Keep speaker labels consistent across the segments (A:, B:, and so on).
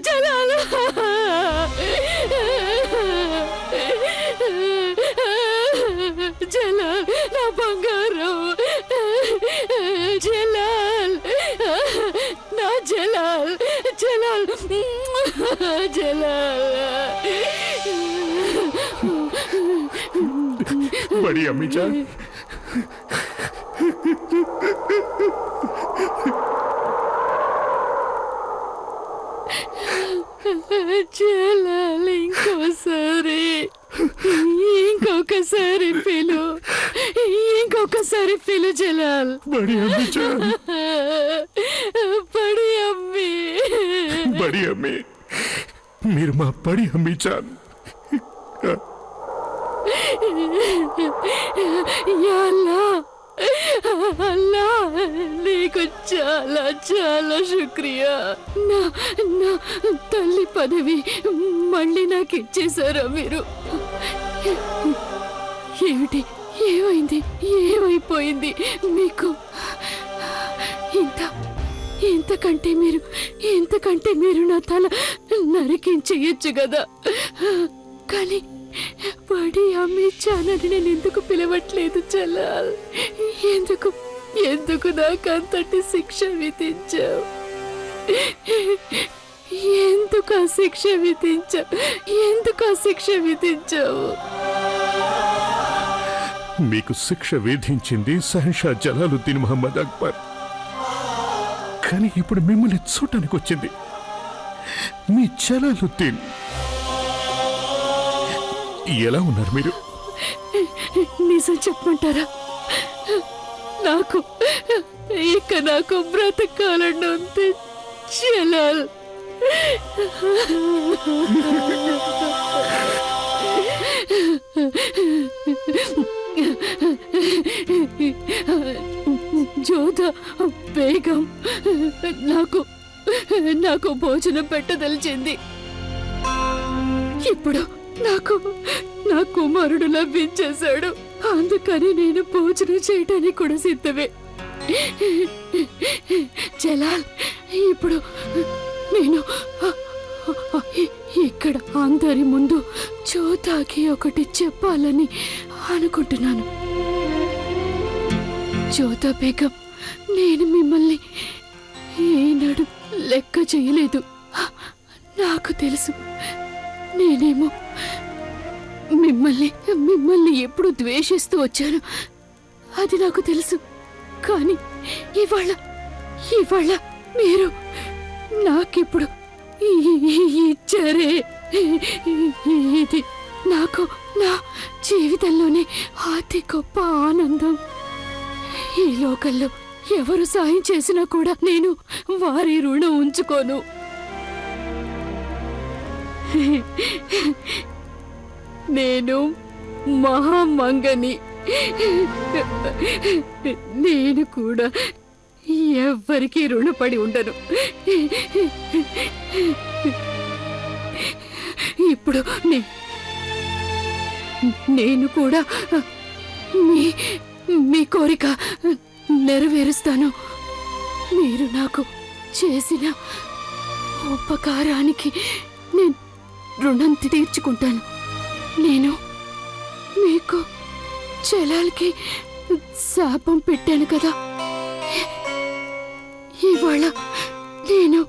A: జలాల్ జలాల్ జలాల్ నా బంగారం జలాల్ నా జలాల్ జలాల్ జలాల్
B: बड़ी अम्मी जान
A: జలాల్ ఇంకొకసారి పిలు జలాల్.
B: बड़ी अम्मी जान
A: బడి అమ్మి
B: बड़ी अम्मी మీరు మా బడి అమ్మి జాన్
A: అల్లా నీకు చాలా చాలా శుక్రియా. నా నా తల్లి పదవి మళ్ళీ నాకు ఇచ్చేశారా మీరు? ఏమిటి ఏమైంది ఏమైపోయింది మీకు? ఇంతకంటే మీరు నా తల నరికించేయచ్చు కదా. కానీ బడి అమ్మి చానని నేను ఎందుకు పిలవట్లేదు జలాల్? ఎందుకు నాకు అంతటి శిక్ష విధించావు? ఎందుకు ఆ శిక్ష విధించావు?
B: మీకు శిక్ష విధించింది షహన్షా జలాలుద్దీన్ మహమ్మద్ అక్బర్. కానీ ఇప్పుడు మిమ్మల్ని చూడటానికి వచ్చింది మీ జలాలుద్దీన్. ఎలా ఉన్నారు మీరు?
A: నిజం చెప్పమంటారా? నాకు బ్రతకాలని ఉంది జలాల్. జోధా బేగం నాకు భోజనం పెట్టదలిచింది. ఇప్పుడు నా కుమారుడు లభించేశాడు. అందుకని నేను భోజనం చేయటానికి కూడా సిద్ధమే. జలాల్, ఇప్పుడు నేను ఇక్కడ అందరి ముందు జోధాకి ఒకటి చెప్పాలని అనుకుంటున్నాను. జోధా బేగం, నేను మిమ్మల్ని ఏనాడు లెక్క చేయలేదు. నాకు తెలుసు, నేనేమో మిమ్మల్ని ఎప్పుడు ద్వేషిస్తూ వచ్చాను. అది నాకు తెలుసు. కానీ ఇవాళ మీరు నాకిప్పుడు ఇచ్చారే, ఇది నాకు నా జీవితంలోనే అతి గొప్ప ఆనందం. ఈ లోకంలో ఎవరు సాయం చేసినా కూడా నేను వారి రుణం ఉంచుకోను. నేను మహామంగని. నేను కూడా ఎవ్వరికీ రుణపడి ఉండను. ఇప్పుడు నేను కూడా మీ కోరిక నెరవేరుస్తాను. మీరు నాకు చేసిన ఉపకారానికి నేను రుణం తీర్చుకుంటాను. నేను మీకు జలాల్కి శాపం పెట్టాను కదా. ఇవాళ నేను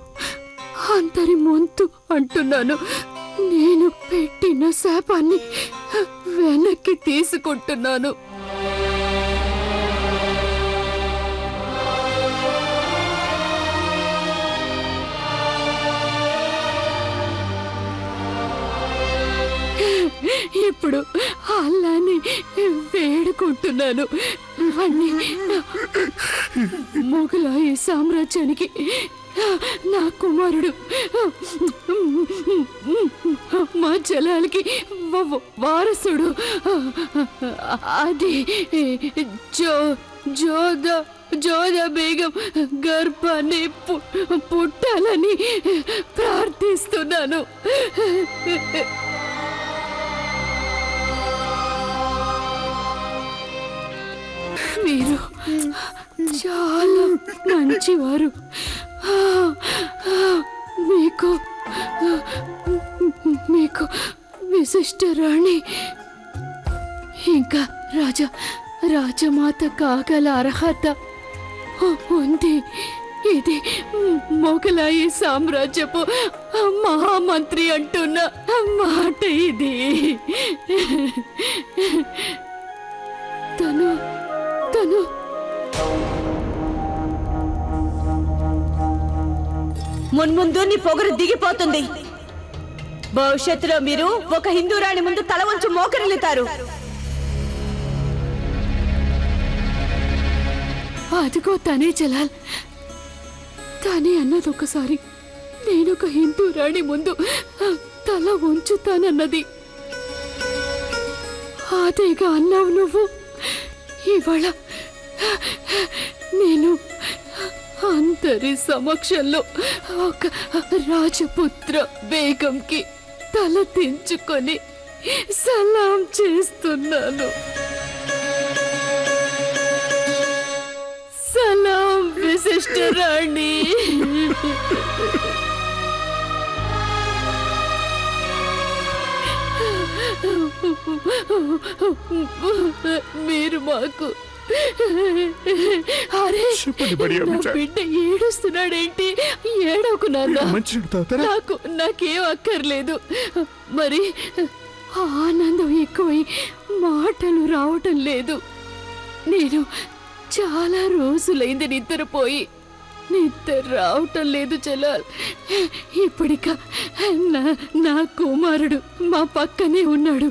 A: అందరి ముందు అంటున్నాను, నేను పెట్టిన శాపాన్ని వెనక్కి తీసుకుంటున్నాను. ఇప్పుడు అల్లాని వేడుకుంటున్నాను. మొఘలాయి సామ్రాజ్యానికి నా కుమారుడు మా జలాల్కి వారసుడు. అది జోధా బేగం గర్భాన్ని పుట్టాలని ప్రార్థిస్తున్నాను. మీరు చాలా మంచివారు. మీకు విశిష్ట రాణి ఇంకా రాజమాత కాగల అర్హత ఉంది. ఇది మొఘలాయి సామ్రాజ్యపు మహామంత్రి అంటున్న మాట. ఇది తను
C: మున్ముందు నీ పొగరు దిగిపోతుంది. భవిష్యత్తులో మీరు ఒక హిందూ రాణి ముందు తల వంచి మోకరిల్లుతారు.
A: అదిగో తనే జలాల్, తనే అన్నది ఒకసారి. నేను ఒక హిందూ రాణి ముందు తల వంచుతానన్నది. అదేగా అన్నావు నువ్వు. ఇవాళ నేను అందరి సమక్షంలో ఒక రాజపుత్ర బేగంకి తల దించుకొని సలాం చేస్తున్నాను. సలాం విశిష్ట రాణి. మీరు మాకు అరే
B: చెప్పండి బడి
A: నా
B: అమ్మిచా.
A: బిడ్డ ఏడుస్తున్నాడేంటి? ఏడవకు నాన్న.
B: మంచినీళ్ళు తాగుతారా?
A: నాకేం అక్కర్లేదు. మరి ఆనందం ఎక్కువై మాటలు రావటం లేదు. నేను చాలా రోజులైంది నిద్రపోయి. నిద్ర రావటం లేదు జలాల్. ఇప్పటిక నా కుమారుడు మా పక్కనే ఉన్నాడు.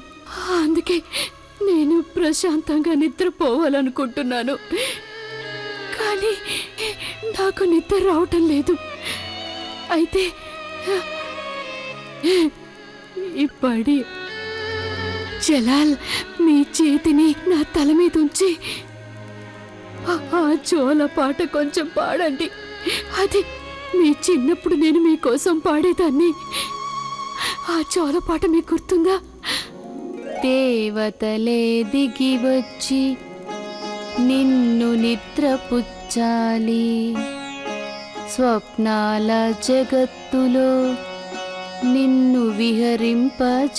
A: అందుకే నేను ప్రశాంతంగా నిద్రపోవాలనుకుంటున్నాను. కానీ నాకు నిద్ర రావటం లేదు. అయితే ఇప్పటి జలాల్ మీ చేతిని నా తల మీద ఉంచి ఆ జోల పాట కొంచెం పాడండి. అది మీ చిన్నప్పుడు నేను మీకోసం పాడేదాన్ని. ఆ జోల పాట మీకు గుర్తుందా? దేవతలే దిగి వచ్చి నిన్ను నిద్రపుచ్చాలి, స్వప్నాల జగత్తులో నిన్ను విహరింపజేయాలి,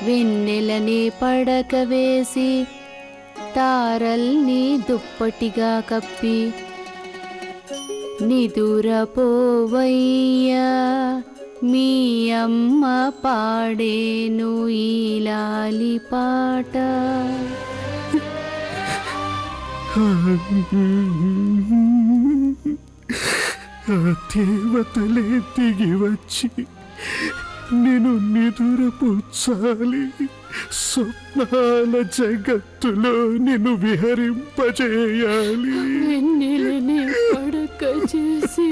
A: వెన్నెలనే పడక వేసి తారల్ని దుప్పటిగా కప్పి నిదురపోవయ్యా, మీ అమ్మ పాడేను ఈ లాలి పాట.
B: దేవతలే దిగి వచ్చి నేను నిదురపుచ్చాలి, స్వప్నాల జగత్తులో నిన్ను విహరింపజేయాలి,
A: వెన్నెలని పడక చేసి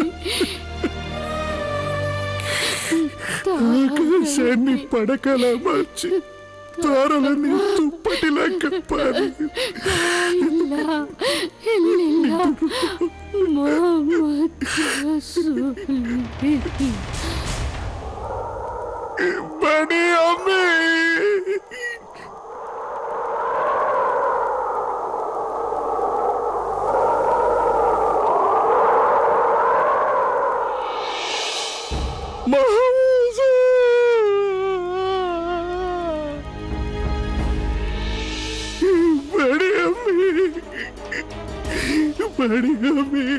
B: ఆకాశాన్ని పడకల మార్చి తారలని దుప్పటిలా కప్పాలి. బడి అమ్మే बड़ी अम्मी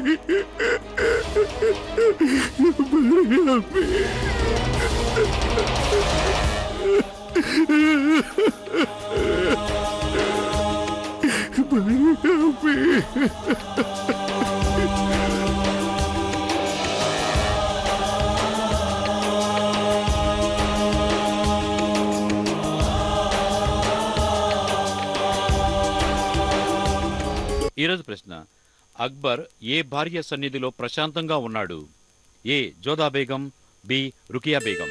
D: ఈరోజు ప్రశ్న, అక్బర్ ఏ భార్య సన్నిధిలో ప్రశాంతంగా ఉన్నాడు? ఏ జోదా బేగం, బి రుకియా బేగం.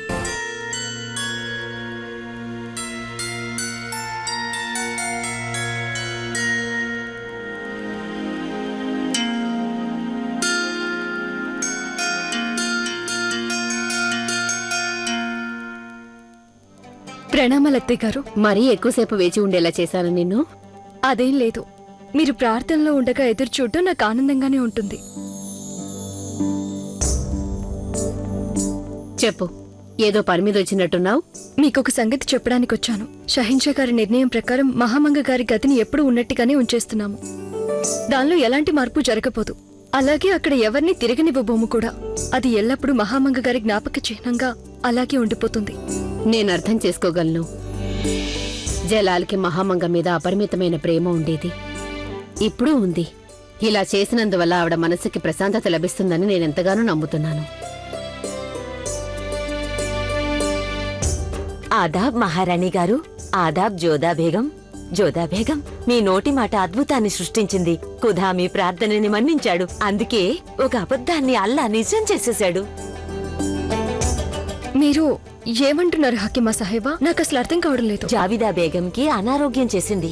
E: ప్రణామాలత్తయ్య గారు.
F: మరీ ఎక్కువసేపు వేచి ఉండేలా చేశాను నిన్ను?
E: అదేం లేదు, మీరు ప్రార్థనలో ఉండగా ఎదురు చూడటం నాకు ఆనందంగానే ఉంటుంది.
F: చెప్పు, ఏదో పని మీద వచ్చినట్టున్నావు.
E: మీకొక సంగతి చెప్పడానికి వచ్చాను. షహిన్షా గారి నిర్ణయం ప్రకారం మహామంగ గారి గదిని ఎప్పుడూ ఉన్నట్టుగానే ఉంచేస్తున్నాము. దానిలో ఎలాంటి మార్పు జరగబోదు. అలాగే అక్కడ ఎవరిని తిరగనివ్వబోము కూడా. అది ఎల్లప్పుడూ మహామంగ గారి జ్ఞాపక చిహ్నంగా అలాగే ఉండిపోతుంది.
F: నేను అర్థం చేసుకోగలను. జలాల్కి మహామంగ మీద అపరిమితమైన ప్రేమ ఉండేది, ఇప్పుడు ఉంది. ఇలా చేసినందువల్ల ఆవిడ మనసుకి ప్రశాంతత లభిస్తుందని నేనెంతగానో నమ్ముతున్నాను.
G: ఆదాబ్ మహారాణి గారు. ఆదాబ్ జోదా బేగం. జోదా బేగం, మీ నోటి మాట అద్భుతాన్ని సృష్టించింది. ఖుదా మీ ప్రార్థనని మన్నించాడు. అందుకే ఒక అబద్ధాన్ని అల్లా నిజం చేసేశాడు.
E: మీరు ఏమంటున్నారు హకీమా సాహెబా? నాకు అసలు అర్థం కావడం లేదు.
G: జావిదా బేగంకి అనారోగ్యం చేసింది.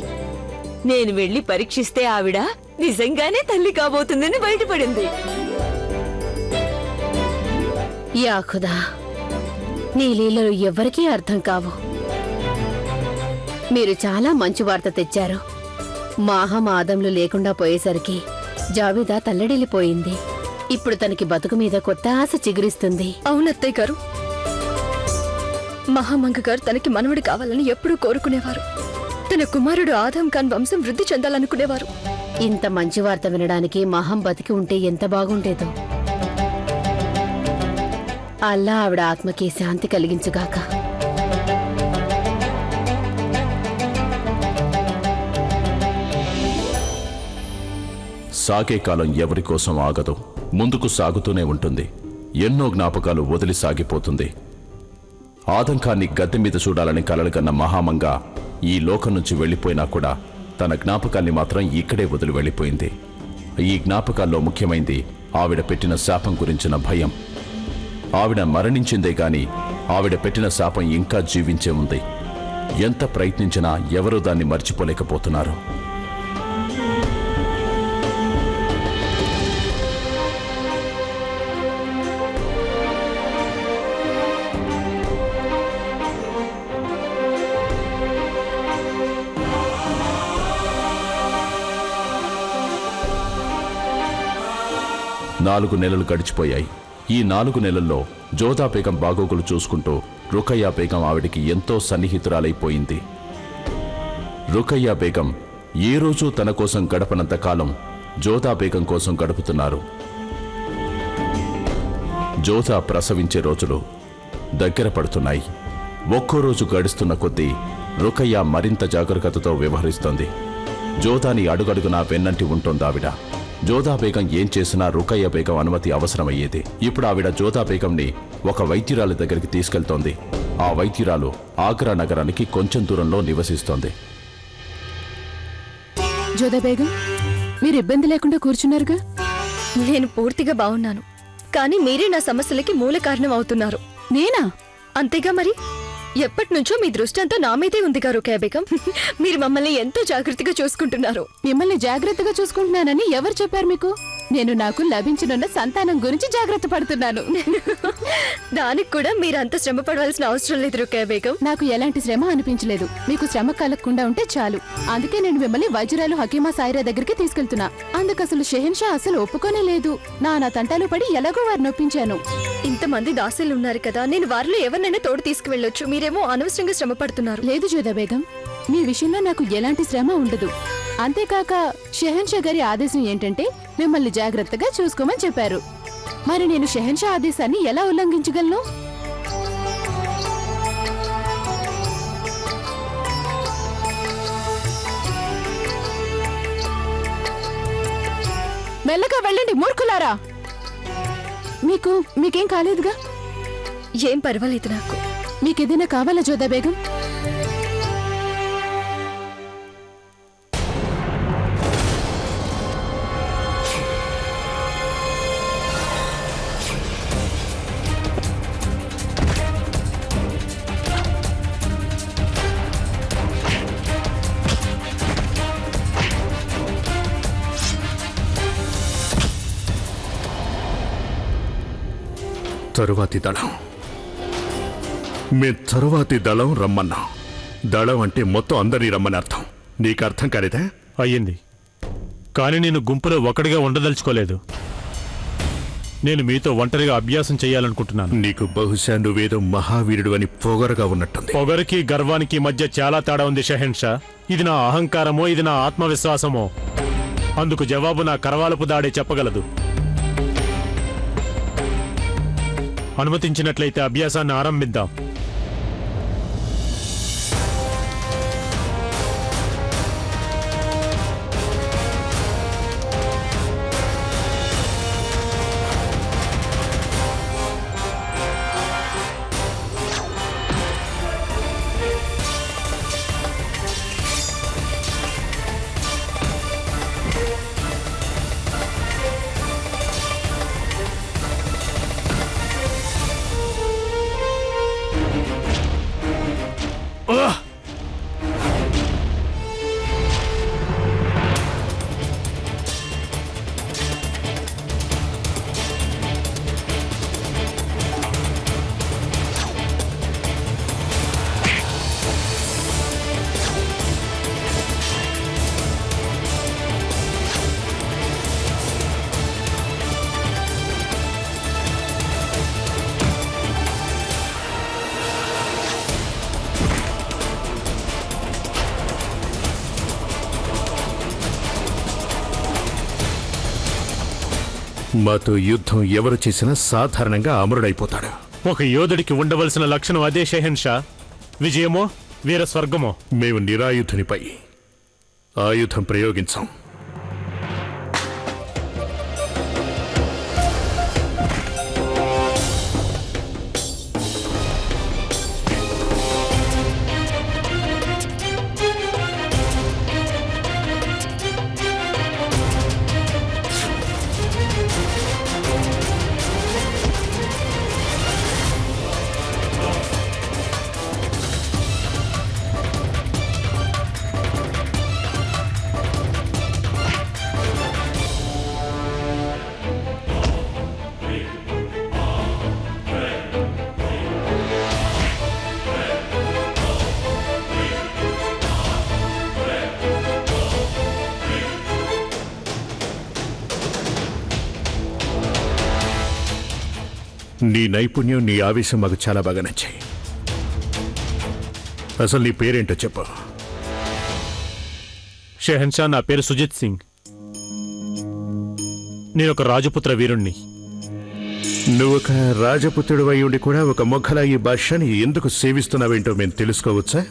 G: నేను వెళ్లి పరీక్షిస్తే ఆవిడ నిజంగానే తల్లి కాబోతుందని బయటపడింది.
F: యా ఖుదా, నీ లీలలు ఎవ్వరికీ అర్థం కావు. మీరు చాలా మంచి వార్త తెచ్చారు. మాహం ఆదంలు లేకుండా పోయేసరికి జావిదా తల్లడిల్లిపోయింది. ఇప్పుడు తనకి బతుకు మీద కొత్త ఆశ చిగురిస్తుంది.
E: అవునత్తయ్య గారు, మహామంగ గారు తనకి మనవడు కావాలని ఎప్పుడూ కోరుకునేవారు. తన కుమారుడు ఆదం ఖాన్ వంశం వృద్ధి చెందాలనుకునేవారు.
F: ఇంత మంచి వార్త వినడానికి మహం బతికి ఉంటే ఎంత బాగుండేదో. అల్లా ఆవిడ ఆత్మకి శాంతి కలిగించుగాక.
H: సాగే కాలం ఎవరి కోసం ఆగదు, ముందుకు సాగుతూనే ఉంటుంది. ఎన్నో జ్ఞాపకాలు వదిలి సాగిపోతుంది. ఆదంఖాన్ని గద్దె మీద చూడాలని కలలుగన్న మహామంగ ఈ లోకం నుంచి వెళ్లిపోయినా కూడా తన జ్ఞాపకాల్ని మాత్రం ఇక్కడే వదిలి వెళ్లిపోయింది. ఈ జ్ఞాపకాల్లో ముఖ్యమైంది ఆవిడ పెట్టిన శాపం గురించిన భయం. ఆవిడ మరణించిందే గాని ఆవిడ పెట్టిన శాపం ఇంకా జీవించే ఉంది. ఎంత ప్రయత్నించినా ఎవరూ దాన్ని మర్చిపోలేకపోతున్నారు. నాలుగు నెలలు గడిచిపోయాయి. ఈ 4 నెలల్లో జోదా బేగం బాగోగులు చూసుకుంటూ రుకయ్యా బేగం ఆవిడికి ఎంతో సన్నిహితురాలైపోయింది. రుకయ్యా బేగం ఏ రోజూ తన కోసం గడపనంత కాలం జోదా బేగం కోసం గడుపుతున్నారు. జోదా ప్రసవించే రోజులు దగ్గర పడుతున్నాయి. ఒక్కో రోజు గడుస్తున్న కొద్దీ రుకయ్యా మరింత జాగరూకతతో వ్యవహరిస్తోంది. జోదాని అడుగడుగునా వెన్నంటి ఉంటోందావిడ. జోదా బేగం ఏం చేసినా రుకయ్య బేగం అనుమతి అవసరమయ్యేది. ఇప్పుడు ఆవిడ జోదా బేగంని ఒక వైద్యురాలి దగ్గరికి తీసుకెళ్తోంది. ఆ వైద్యురాలు ఆగ్రా నగరానికి కొంచెం దూరంలో నివసిస్తోంది.
A: జోదా బేగం, మీరు ఇబ్బంది లేకుండా కూర్చున్నారుగా?
E: నేను పూర్తిగా బాగున్నాను, కానీ మీరే నా సమస్యలకి మూల కారణం అవుతున్నారు.
A: నేనా?
E: అంతేగా మరి. ఎప్పటినుంచో మీ దృష్టి అంతా నా మీదే ఉందిగా రుకయ్య బేగం. మీరు మమ్మల్ని ఎంతో జాగ్రత్తగా చూసుకుంటున్నారు.
A: మిమ్మల్ని జాగ్రత్తగా చూసుకుంటున్నానని ఎవరు చెప్పారు మీకు? నేను నాకు లభించనున్న సంతానం గురించి జాగ్రత్త పడుతున్నాను.
E: దానికి కూడా మీరు అంత శ్రమ పడవలసిన అవసరం లేదు రుకయ్య బేగం.
A: నాకు ఎలాంటి శ్రమ అనిపించలేదు. మీకు శ్రమ కలగకుండా ఉంటే చాలు. అందుకే నేను మిమ్మల్ని వైద్యురాలు హకీమా సాయిరా దగ్గరికి తీసుకెళ్తున్నా. అందుకు అసలు షెహన్షా అసలు ఒప్పుకోనే లేదు. నా తంటాలు పడి ఎలాగో వారిని ఒప్పించాను.
E: ఇంతమంది దాసులు ఉన్నారు కదా, నేను వారిలో ఎవరినైనా తోడు తీసుకువెళ్ళొచ్చు. మీరేమో అనవసరంగా శ్రమ పడుతున్నారు.
A: లేదు జోదా బేగం, మీ విషయంలో నాకు ఎలాంటి శ్రమ ఉండదు. అంతేకాక షెహన్షా గారి ఆదేశం ఏంటంటే మిమ్మల్ని జాగ్రత్తగా చూసుకోమని చెప్పారు. మరి నేను షెహన్షా ఆదేశాన్ని ఎలా ఉల్లంఘించగలను? మెల్లగా వెళ్ళండి మూర్ఖులారా. మీకేం కాలేదుగా?
E: ఏం పర్వాలేదు నాకు.
A: మీకేదైనా కావాలా జోదా బేగం?
B: తరువాతి దళం. తరువాతి దళం రమ్మన్నా. దళం అంటే మొత్తం అందరినీ రమ్మని అర్థం. నీకు అర్థం కాలేదా?
I: అయ్యింది, కానీ నేను గుంపులో ఒకటిగా ఉండదలుచుకోలేదు. నేను మీతో ఒంటరిగా అభ్యాసం చేయాలనుకుంటున్నాను.
B: నీకు బహుశా నువ్వేదో మహావీరుడు అని పొగరుగా ఉన్నట్టుంది.
I: పొగరికి గర్వానికి మధ్య చాలా తేడా ఉంది షహెన్షా. ఇది నా అహంకారమో, ఇది నా ఆత్మవిశ్వాసమో, అందుకు జవాబు నా కరవాలపు దాడే చెప్పగలదు. అనుమతించినట్లయితే అభ్యాసాన్ని ఆరంభిద్దాం.
B: మాతో యుద్ధం ఎవరు చేసినా సాధారణంగా అమరుడైపోతాడు.
I: ఒక యోధుడికి ఉండవలసిన లక్షణం అదే షహెన్షా. విజయమో వీర స్వర్గమో.
B: మేము నిరాయుధునిపై ఆయుధం ప్రయోగించాం. నీ నైపుణ్యం, నీ ఆవేశం మాకు చాలా బాగా నచ్చాయి. అసలు నీ పేరేంటో చెప్పు.
I: షెహన్షా, నా పేరు సుజిత్ సింగ్. నేనొక రాజపుత్ర వీరుణ్ణి.
B: నువ్వొక రాజపుత్రుడు అయి ఉండి కూడా ఒక మొఘలాయి భాషని ఎందుకు సేవిస్తున్నావేంటో మేము తెలుసుకోవచ్చా?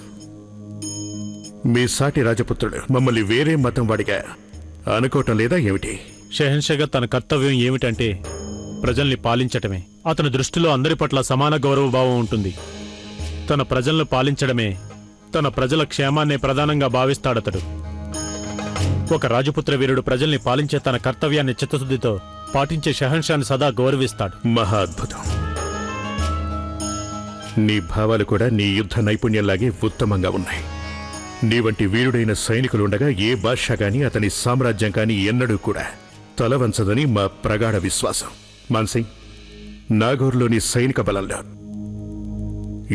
B: మీ సాటి రాజపుత్రుడు మమ్మల్ని వేరే మతం వాడిగా అనుకోవటం లేదా ఏమిటి?
I: షెహన్షాగా తన కర్తవ్యం ఏమిటంటే ప్రజల్ని పాలించటమే. అతని దృష్టిలో అందరి పట్ల సమాన గౌరవభావం ఉంటుంది. తన ప్రజలను పాలించడమే, తన ప్రజల క్షేమాన్నే ప్రధానంగా భావిస్తాడతడు. ఒక రాజపుత్ర వీరుడు ప్రజల్ని పాలించే తన కర్తవ్యాన్ని చిత్తశుద్ధితో పాటించే షెహన్షాను సదా గౌరవిస్తాడు.
B: మహా అద్భుతం. నీ భావాలు కూడా నీ యుద్ధ నైపుణ్యంలాగే ఉత్తమంగా ఉన్నాయి. నీ వంటి వీరుడైన సైనికులుండగా ఏ భాష గాని అతని సామ్రాజ్యం కాని ఎన్నడూ కూడా తలవంచదని మా ప్రగాఢ విశ్వాసం. మాన్సింగ్, నాగోర్లోని సైనిక బలంలో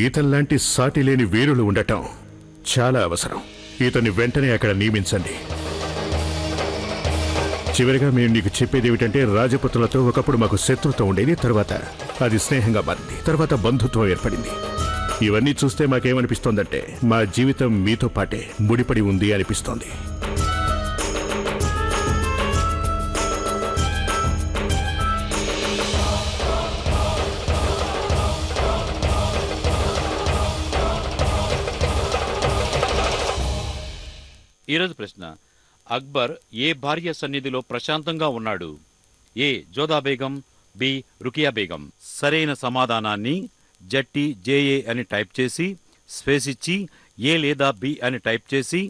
B: ఇతనిలాంటి సాటిలేని వీరులు ఉండటం చాలా అవసరం. ఇతన్ని వెంటనే అక్కడ నియమించండి. చివరిగా మేము నీకు చెప్పేది ఏమిటంటే, రాజపుత్రులతో ఒకప్పుడు మాకు శత్రుత్వం ఉండేది, తర్వాత అది స్నేహంగా మారింది, తర్వాత బంధుత్వం ఏర్పడింది. ఇవన్నీ చూస్తే మాకేమనిపిస్తోందంటే మా జీవితం మీతో పాటే ముడిపడి ఉంది అనిపిస్తోంది.
D: ఈరోజు ప్రశ్న: అక్బర్ ఏ భార్య సన్నిధిలో ప్రశాంతంగా ఉన్నాడు? ఏ జోదా బేగం, బి రుకియా బేగం. సరైన సమాధానాన్ని జట్టి అని టైప్ చేసి స్పేస్ ఇచ్చి ఏ లేదా బి అని టైప్ చేసి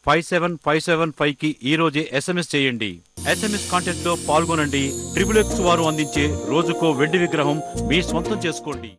D: 57575కి ఈ రోజే SMS చేయండి. SMS కాంటెస్ట్ లో పాల్గొనండి. XXX వారు అందించే రోజుకో వెండి విగ్రహం మీ సొంతం చేసుకోండి.